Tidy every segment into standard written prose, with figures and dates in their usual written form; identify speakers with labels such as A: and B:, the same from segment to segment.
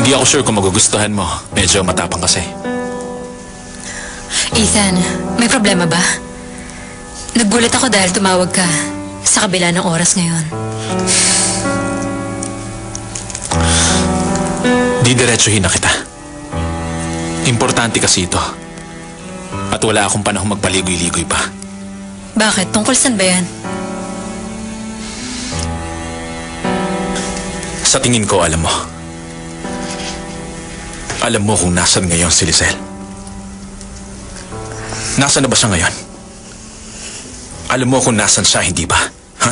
A: Hindi ako sure kung magugustuhan mo. Medyo matapang kasi.
B: Ethan, may problema ba? Naggulat ako dahil tumawag ka sa kabila ng oras ngayon.
A: Didiretsuhin na kita. Importante kasi ito. At wala akong panahong magpaligoy-ligoy pa.
B: Bakit? Tungkol saan ba yan?
A: Sa tingin ko, alam mo. Alam mo kung nasan ngayon si Lizelle. Nasaan na ba siya ngayon? Alam mo kung nasan siya, hindi ba? Ha?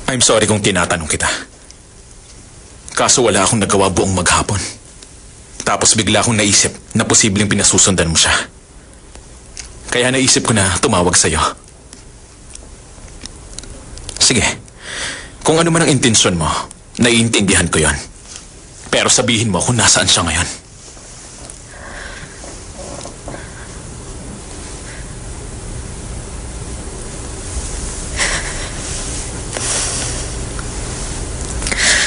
A: I'm sorry kung tinatanong kita. Kaso wala akong nagawa buong maghapon. Tapos bigla akong naisip na posibleng pinasusundan mo siya. Kaya naisip ko na tumawag sa'yo. Sige, kung ano man ang intensyon mo, naiintindihan ko yon. Pero sabihin mo kung nasaan siya ngayon.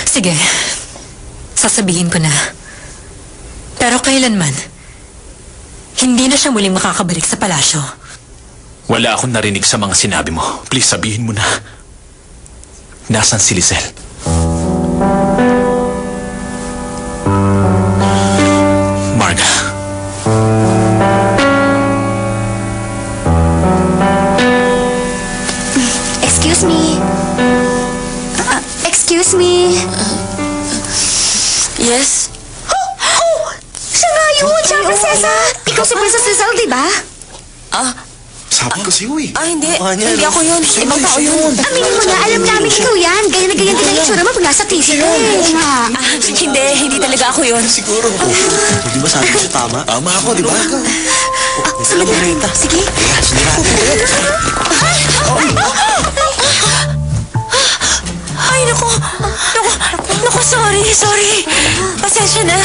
B: Sige, sasabihin ko na. Pero kailanman, hindi na siya muling makakabalik sa palasyo.
A: Wala akong narinig sa mga sinabi mo. Please, sabihin mo na. Nasaan si Lizelle? Marga.
C: Excuse me. Excuse me.
B: Yes?
C: Oh! Siya nga yun! Siya, Prinsesa! Ikaw si Princess Lizelle, di ba?
D: Sabi ko sa'yo eh.
E: Hindi. Hindi ako yun. Ibang tao yun.
C: Aminin mo na, alam namin ikaw yan. Ganyan na ganyan din ang itsura mo pag nasa TV ka eh.
E: Hindi talaga ako yun.
D: Siguro. Di ba sabi ko siya tama? Tama ako, di ba?
E: Sige na. Sige. Ay, naku, sorry. Pasensya na.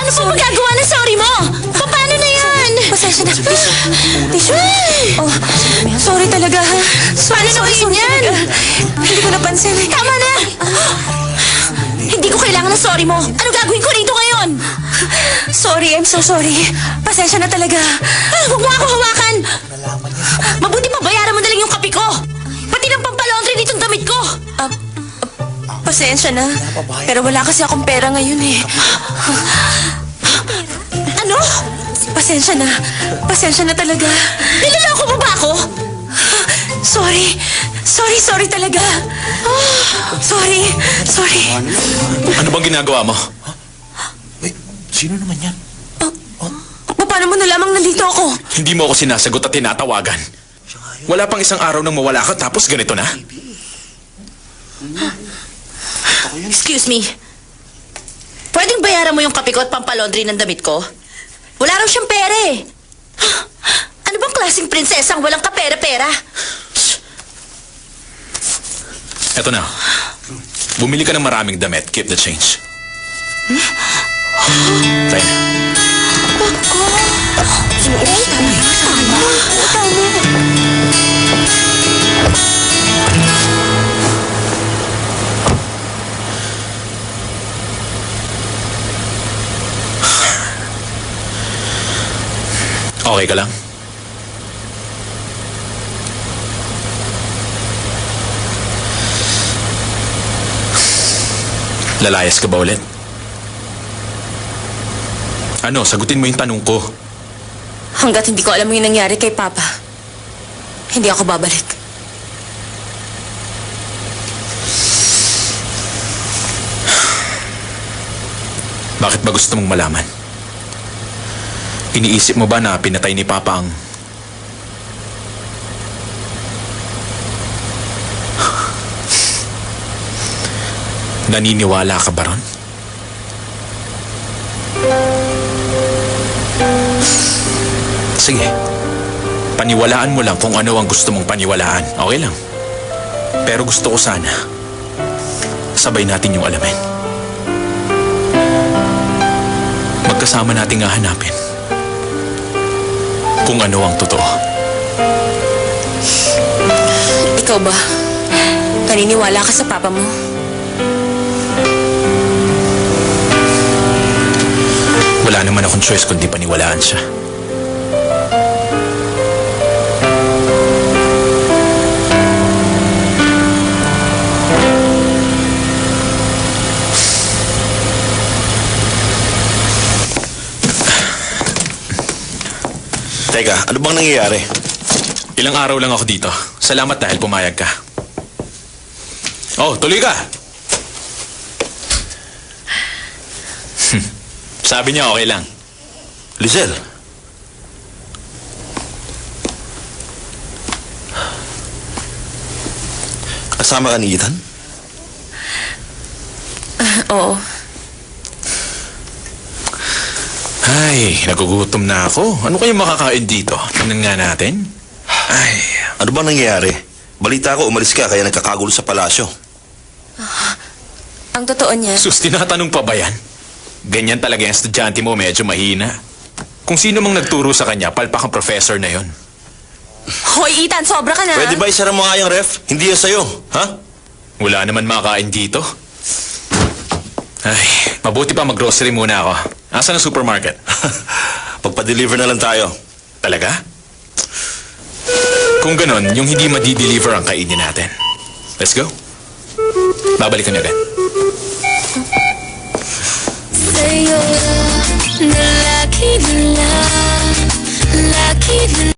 C: Ano po magagawa ng sorry mo? Paano na yan?
E: Pasensya na. Tissue. Oh, sorry talaga, ha?
C: Paano na yun yan?
E: Hindi ko napansin.
C: Tama na! Hindi ko kailangan ng sorry mo. Ano gagawin ko rito ngayon?
E: Sorry, I'm so sorry. Pasensya na talaga.
C: Huwag mo ako hawakan! Mabuti pa bayaran mo na lang yung kape ko. Pati ng pampalaundry nitong damit ko.
E: Pasensya na. Pero wala kasi akong pera ngayon eh.
C: Ano?
E: Pasensya na. Pasensya na talaga.
C: Niloloko mo ba ako?
E: Sorry talaga. Sorry.
A: Ano bang ginagawa mo?
D: Wait, sino naman yan?
E: Paano mo nalaman nandito ako?
A: Hindi mo ako sinasagot at tinatawagan. Wala pang isang araw nang mawala ka tapos ganito na?
C: Excuse me. Pwedeng bayaran mo yung kape ko at pampalaundry ng damit ko? Wala raw siyang pera eh. Ano bang klaseng prinsesang walang kapera-pera?
A: Eto na. Bumili ka ng maraming damit. Keep the change. Tayo na. Okay ka lang? Lalayas ka ba ulit? Ano, sagutin mo yung tanong ko.
E: Hanggat hindi ko alam yung nangyari kay Papa, hindi ako babalik.
A: Bakit ba gusto mong malaman? Iniisip mo ba na pinatay ni Papa ang... Naniniwala ka ba ron? Sige. Paniwalaan mo lang kung ano ang gusto mong paniwalaan. Okay lang. Pero gusto ko sana sabay natin yung alamin. Magkasama nating hahanapin kung ano ang totoo.
E: Ikaw ba? naniniwala ka sa papa mo.
A: Wala naman akong choice kundi paniwalaan siya.
D: Teka, ano bang nangyayari?
A: Ilang araw lang ako dito. Salamat dahil pumayag ka. Oh, tuloy ka! Sabi niya okay lang.
D: Lizelle. Kasama ka ni Ethan?
E: Oo.
A: Ay, nagugutom na ako. Ano kayo makakain dito? Tingnan nga natin. Ay,
D: Ano bang nangyayari? Balita ko, umalis ka kaya nagkakagulo sa palasyo.
E: Ang totoo niya,
A: sus, tinatanong pa ba yan? Ganyan talaga yung estudyante mo, medyo mahina. Kung sino mang nagturo sa kanya, palpak ang professor na yon.
E: Hoy, Ethan, sobra ka na.
D: Pwede ba isara mo nga yung ref? Hindi yan sa'yo, ha?
A: Wala naman makain dito. Ay, mabuti pa mag-grocery muna ako. Asan ang supermarket?
D: Pagpa-deliver na lang tayo.
A: Talaga? Kung ganon, yung hindi madi-deliver ang kainin natin. Let's go. Babalik kami agad.
F: Sa'yo na lagi na lang, lagi na